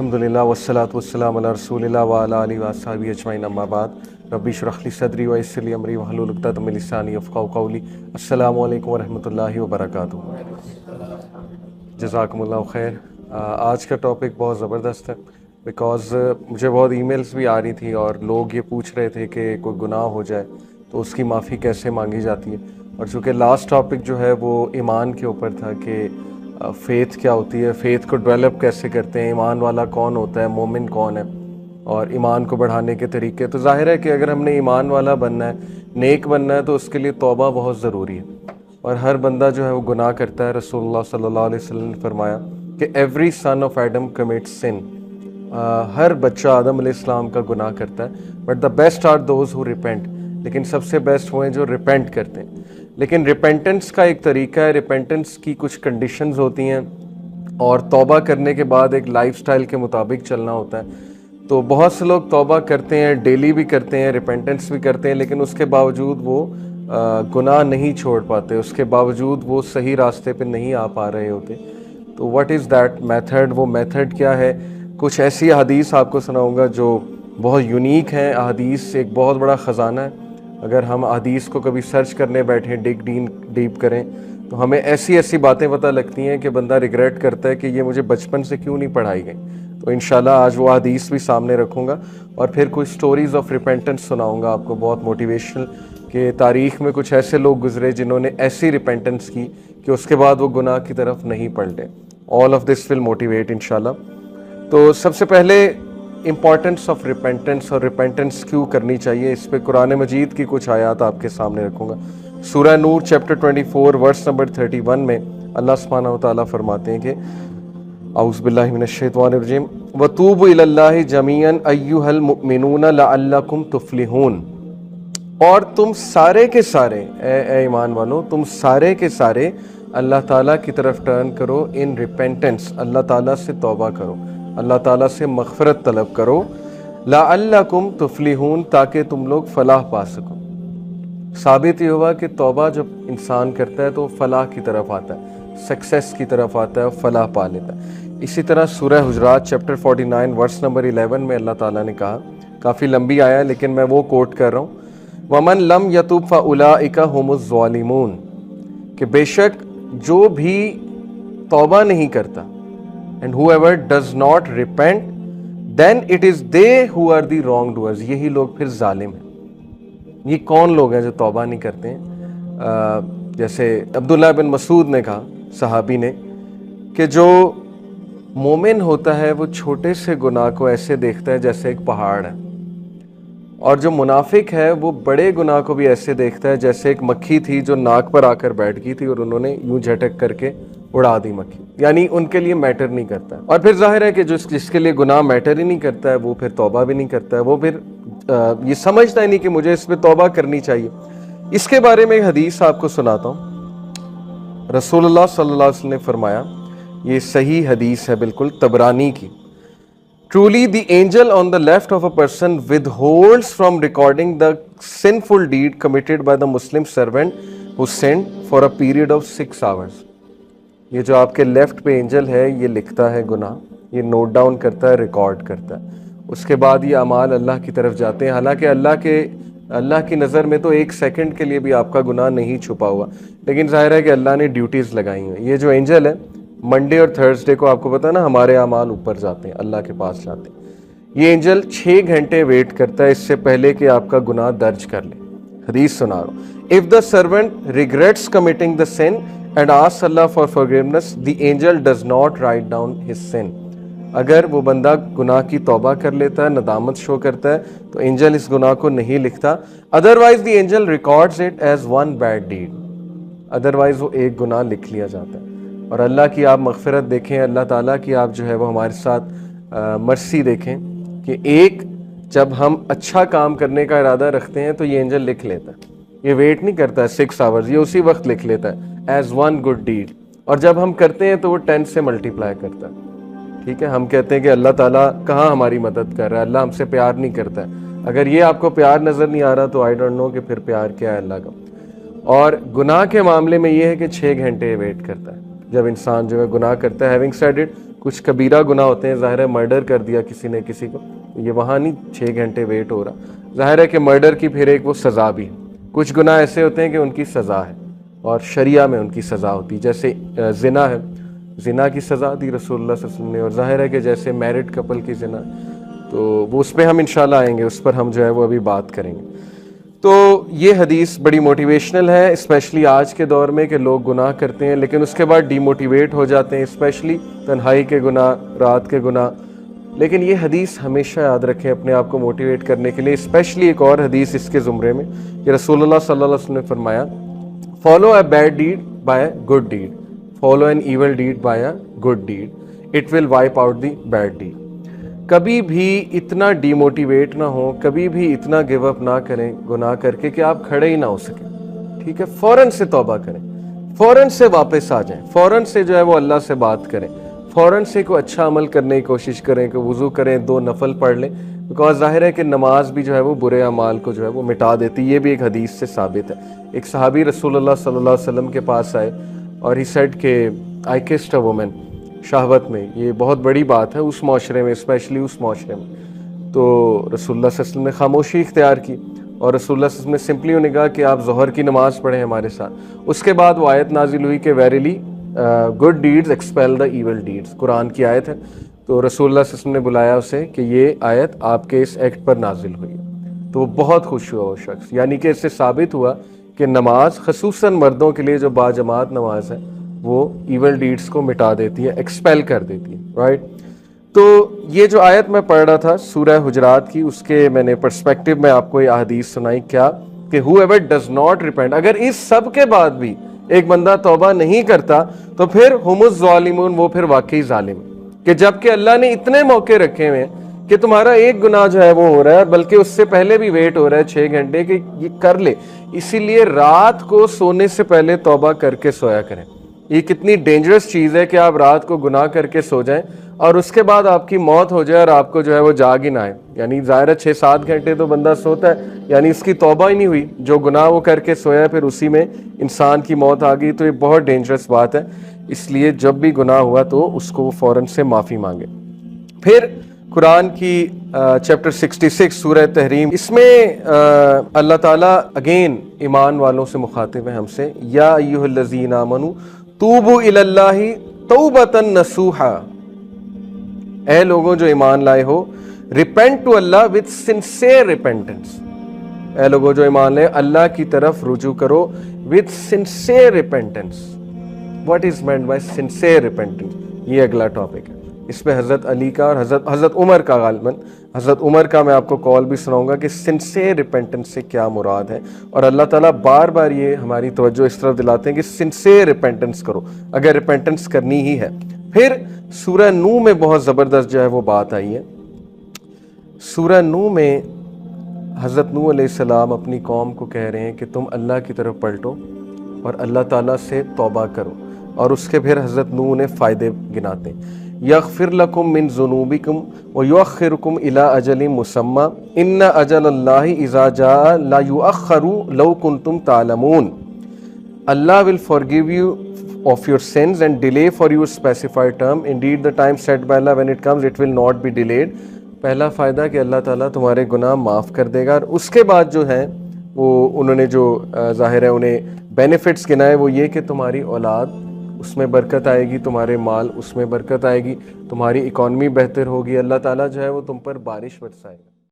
अल्हम्दुलिल्लाह वस्सलातु वस्सलामु अला रसूलिल्लाह व अला आलिहि व अस्हाबिहि अजमईन अम्मा बाद रब्बि इश्रह ली सदरी व यस्सिर ली अमरी वहलुल उक़दतम मिन लिसानी यफ़क़हू क़ौली। अस्सलामु अलैकुम व रहमतुल्लाहि व बरकातुहू। जज़ाकुमुल्लाहु खैर। आज का टॉपिक बहुत ज़बरदस्त है बिकॉज़ मुझे बहुत ईमेल्स भी आ रही थी और लोग ये पूछ रहे थे कि कोई गुनाह हो जाए तो उसकी माफ़ी कैसे मांगी जाती है। और चूँकि लास्ट टॉपिक जो है वो ईमान के ऊपर था कि फ़ेथ क्या होती है, फ़ेथ को डेवलप कैसे करते हैं, ईमान वाला कौन होता है, मोमिन कौन है और ईमान को बढ़ाने के तरीके। तो ज़ाहिर है कि अगर हमने ईमान वाला बनना है, नेक बनना है, तो उसके लिए तौबा बहुत ज़रूरी है। और हर बंदा जो है वो गुनाह करता है। रसूलुल्लाह सल्लल्लाहु अलैहि वसल्लम ने फरमाया कि every son of Adam commits sin. हर बच्चा आदम अलैहिस्सलाम का गुनाह करता है, but the best are those who repent. लेकिन सबसे बेस्ट वो हैं जो रिपेंट करते हैं। लेकिन रिपेंटेंस का एक तरीका है, रिपेंटेंस की कुछ कंडीशंस होती हैं और तौबा करने के बाद एक लाइफस्टाइल के मुताबिक चलना होता है। तो बहुत से लोग तौबा करते हैं, डेली भी करते हैं, रिपेंटेंस भी करते हैं, लेकिन उसके बावजूद वो गुनाह नहीं छोड़ पाते, उसके बावजूद वो सही रास्ते पे नहीं आ पा रहे होते। तो व्हाट इज़ दैट मेथड? वो मेथड क्या है? कुछ ऐसी हदीस आपको सुनाऊंगा जो बहुत यूनिक है। हदीस एक बहुत बड़ा ख़जाना है। अगर हम हदीस को कभी सर्च करने बैठें, डीप करें, तो हमें ऐसी ऐसी बातें पता लगती हैं कि बंदा रिग्रेट करता है कि ये मुझे बचपन से क्यों नहीं पढ़ाई गई। तो इंशाल्लाह आज वो हदीस भी सामने रखूँगा और फिर कुछ स्टोरीज़ ऑफ रिपेंटेंस सुनाऊँगा आपको, बहुत मोटिवेशनल, कि तारीख़ में कुछ ऐसे लोग गुजरे जिन्होंने ऐसी रिपेंटेंस की कि उसके बाद वो गुनाह की तरफ नहीं पलटे। All of this will motivate इंशाल्लाह। तो सबसे पहले इम्पॉर्टेंस ऑफ रिपेंटेंस और रिपेंटेंस क्यों करनी चाहिए, इस पे कुरान मजीद की कुछ आयत आपके सामने रखूँगा। सूरह नूर चैप्टर 24 वर्स नंबर 31 में अल्लाह सुब्हानहू व तआला फरमाते हैं कि औज़ु बिल्लाहि मिनश शैतानिर रजीम वतूबू इलल्लाहि जमीअन अय्युहल मुमिनूना लअल्लकुम तुफ्लिहून। और तुम सारे के सारे ए ईमान वालों, तुम सारे के सारे अल्लाह ताला की तरफ टर्न करो इन रिपेंटेंस। अल्लाह ताला से तौबा करो, अल्लाह ताला से मग़फ़िरत तलब करो। लअल्लकुम तुफ्लिहून, ताकि तुम लोग फ़लाह पा सको। साबित ये हुआ कि तौबा जब इंसान करता है तो फ़लाह की तरफ आता है, सक्सेस की तरफ आता है, फ़लाह पा लेता है। इसी तरह सूरह हुजरात चैप्टर 49 वर्स नंबर 11 में अल्लाह ताला ने कहा, काफ़ी लंबी आया है लेकिन मैं वो कोट कर रहा हूँ, वमन लम यतूब फ़उलाइका हुमुज़ ज़ालिमून, कि बेशक जो भी तौबा नहीं करता, and whoever does not repent then it is they who are the wrongdoers, यही लोग फिर जालिम हैं। ये कौन लोग हैं जो तौबा नहीं करते हैं? जैसे अब्दुल्लाह बिन मसूद ने कहा, सहाबी ने, कि जो मोमिन होता है वो छोटे से गुनाह को ऐसे देखता है जैसे एक पहाड़ है, और जो मुनाफिक है वो बड़े गुनाह को भी ऐसे देखता है जैसे एक मक्खी थी जो नाक पर आकर बैठ गई थी और उन्होंने यूं झटक करके उड़ा दी मक्खी, यानी उनके लिए मैटर नहीं करता है। और फिर जाहिर है कि जो जिसके लिए गुनाह मैटर ही नहीं करता है वो फिर तौबा भी नहीं करता है, वो फिर ये समझता ही नहीं कि मुझे इस पर तौबा करनी चाहिए। इसके बारे में एक हदीस आपको सुनाता हूँ। रसूलुल्लाह सल्लल्लाहु अलैहि वसल्लम ने फरमाया, ये सही हदीस है बिल्कुल, तबरानी की, Truly the angel on the left of a person withholds from recording the sinful deed committed by the Muslim servant who sinned for a period of 6 hours. ये जो आपके लेफ्ट पे एंजल है ये लिखता है गुनाह, ये नोट डाउन करता है, रिकॉर्ड करता है। उसके बाद ये अमाल अल्लाह की तरफ जाते हैं। हालांकि अल्लाह की नज़र में तो एक सेकंड के लिए भी आपका गुनाह नहीं छुपा हुआ, लेकिन जाहिर है कि अल्लाह ने ड्यूटीज़ लगाई हैं। ये जो एंजल है मंडे और थर्सडे को, आपको पता है ना, हमारे अमाल ऊपर जाते हैं, अल्लाह के पास जाते हैं। ये एंजल 6 घंटे वेट करता है इससे पहले कि आपका गुनाह दर्ज कर ले। हदीस सुना रहा हूँ, if the servant regrets committing the sin and asks Allah for forgiveness, the angel does not write down his sin. अगर वो बंदा गुनाह की तौबा कर लेता है, नदामत शो करता है, तो एंजल इस गुनाह को नहीं लिखता। Otherwise the angel records it as one bad deed, otherwise वो एक गुनाह लिख लिया जाता है। और अल्लाह की आप मग़फ़िरत देखें, अल्लाह ताला की आप जो है वो हमारे साथ मर्सी देखें कि एक जब हम अच्छा काम करने का इरादा रखते हैं तो ये एंजल लिख लेता है, ये वेट नहीं करता है 6 आवर्स, ये उसी वक्त लिख लेता है एज वन गुड डीड। और जब हम करते हैं तो वो 10 से मल्टीप्लाई करता है। ठीक है, हम कहते हैं कि अल्लाह ताला कहाँ हमारी मदद कर रहा है, अल्लाह हमसे प्यार नहीं करता है। अगर ये आपको प्यार नज़र नहीं आ रहा तो आई डोंट नो कि फिर प्यार क्या है अल्लाह का। और गुनाह के मामले में ये है कि 6 घंटे वेट करता है जब इंसान जो है गुनाह करता है। हैविंग सेड इट, कुछ कबीरा गुनाह होते हैं, ज़ाहिर है मर्डर कर दिया किसी ने किसी को, ये वहाँ नहीं 6 घंटे वेट हो रहा। ज़ाहिर है कि मर्डर की फिर एक वो सज़ा भी है। कुछ गुनाह ऐसे होते हैं कि उनकी सज़ा है और शरिया में उनकी सज़ा होती है, जैसे ज़िना है, ज़िना की सज़ा दी रसूलुल्लाह सल्लल्लाहु अलैहि वसल्लम ने। और ज़ाहिर है कि जैसे मैरिड कपल की ज़िना, तो वो उस पर हम इंशाल्लाह आएंगे, उस पर हम जो है वो अभी बात करेंगे। तो ये हदीस बड़ी मोटिवेशनल है, स्पेशली आज के दौर में कि लोग गुनाह करते हैं लेकिन उसके बाद डीमोटिवेट हो जाते हैं, स्पेशली तन्हाई के गुनाह, रात के गुनाह। लेकिन ये हदीस हमेशा याद रखें अपने आप को मोटिवेट करने के लिए। स्पेशली एक और हदीस इसके ज़ुमरे में कि रसूलुल्लाह सल्लल्लाहु अलैहि वसल्लम ने फरमाया, follow a bad deed by a good deed, follow an evil deed by a good deed, it will wipe out the bad deed. कभी भी इतना डीमोटिवेट ना हो, कभी भी इतना गिव अप ना करें गुनाह करके कि आप खड़े ही ना हो सके। ठीक है, फौरन से तौबा करें, फौरन से वापस आ जाएं, फौरन से जो है वो अल्लाह से बात करें, फौरन से कोई अच्छा अमल करने की कोशिश करें, कि वुज़ू करें, 2 नफल पढ़ लें। बिकॉज जाहिर है कि नमाज भी जो है वो बुरे अमाल को जो है वो मिटा देती है। ये भी एक हदीस से साबित है। एक सहाबी रसूलुल्लाह सल्लल्लाहु अलैहि वसल्लम के पास आए और ही सेड के आई किस्ड अ वुमन, शहवत में ये बहुत बड़ी बात है उस माशरे में, स्पेशली उस माशरे में। तो रसूलुल्लाह सल्लल्लाहु अलैहि वसल्लम ने खामोशी इख्तियार की और रसूलुल्लाह सल्लल्लाहु अलैहि वसल्लम ने सिंपली उन्हें कहा कि आप ज़ोहर की नमाज़ पढ़ें हमारे साथ। उसके बाद वो आयत नाजिल हुई कि verily good deeds expel the evil deeds, Quran की आयत है। तो रसूलुल्लाह सल्लल्लाहु अलैहि वसल्लम ने बुलाया उसे कि ये आयत आपके इस एक्ट पर नाजिल हुई है। तो वो बहुत खुश हुआ वो शख्स, यानी कि इससे साबित हुआ कि नमाज खसूसन मर्दों के लिए जो बाजमात नमाज है वो ईवल डीड्स को मिटा देती है, एक्सपेल कर देती है, राइट। तो ये जो आयत मैं पढ़ रहा था सूरह हुजरात की, उसके मैंने पर्सपेक्टिव में आपको ये अहदीस सुनाई क्या कि हूएवर डज नॉट रिपेंट, अगर इस सब के बाद भी एक बंदा तौबा नहीं करता तो फिर हुमुज़ ज़ालिमून, वो फिर वाकई जालिम, कि जबकि अल्लाह ने इतने मौके रखे हुए हैं कि तुम्हारा एक गुनाह जो है वो हो रहा है, बल्कि उससे पहले भी वेट हो रहा है 6 घंटे कि ये कर ले। इसीलिए रात को सोने से पहले तौबा करके सोया करें। ये कितनी डेंजरस चीज़ है कि आप रात को गुनाह करके सो जाएं और उसके बाद आपकी मौत हो जाए और आपको जो है वो जाग ही ना आए। यानी ज़ाहिर है 6-7 घंटे तो बंदा सोता है, यानी इसकी तौबा ही नहीं हुई, जो गुनाह वो करके सोया फिर उसी में इंसान की मौत आ गई। तो ये बहुत डेंजरस बात है, इसलिए जब भी गुनाह हुआ तो उसको फ़ौरन से माफ़ी मांगे। फिर कुरान की चैप्टर 66 सूरह तहरीम, इसमें अल्लाह ताला अगेन ईमान वालों से मुखातिब है हमसे, या अय्युहल्लज़ीना आमनू तूबू इलल्लाहि तौबतन नसूहा, ऐ लोगों जो ईमान लाए हो, repent to Allah with sincere repentance. ऐ लोगों जो ईमान लाए, अल्लाह की तरफ रुजू करो with sincere repentance. What is meant by sincere repentance, ये अगला टॉपिक है। इस पे हज़रत अली का और हज़रत उमर का, गालिबन हज़रत उमर का मैं आपको कॉल भी सुनाऊंगा कि सिंसियर रिपेंटेंस से क्या मुराद है। और अल्लाह ताला बार बार ये हमारी तवज्जो इस तरफ दिलाते हैं कि सिंसियर रिपेंटेंस करो अगर रिपेंटेंस करनी ही है। फिर सूरह नूह में बहुत ज़बरदस्त जो है वो बात आई है। सूरह नूह में हज़रत नूह अलैहिस्सलाम अपनी कौम को कह रहे हैं कि तुम अल्लाह की तरफ पलटो और अल्लाह ताला से तौबा करो। और उसके फिर हज़रत नूह ने फ़ायदे गिनाते हैं, यग़फ़िर लकुम मिन ज़ुनूबिकुम व युअख़्ख़िरुकुम इला अजलिम मुसम्मा इन्ना अजलल्लाहि इज़ा जाअ ला युअख़्ख़रु लौ कुंतुम तालमून। Allah will forgive you of your sins and delay for your specified term. Indeed, the time set by Allah, when it comes, it will not be delayed. पहला फ़ायदा कि अल्लाह ताला तुम्हारे गुनाह माफ़ कर देगा। और उसके बाद जो है वो उन्होंने जो ज़ाहिर है उन्हें बेनिफिट्स गिनाए, वो ये कि तुम्हारी औलाद उसमें बरकत आएगी, तुम्हारे माल उसमें बरकत आएगी, तुम्हारी इकॉनमी बेहतर होगी, अल्लाह ताला जो है वो तुम पर बारिश बरसाएगा।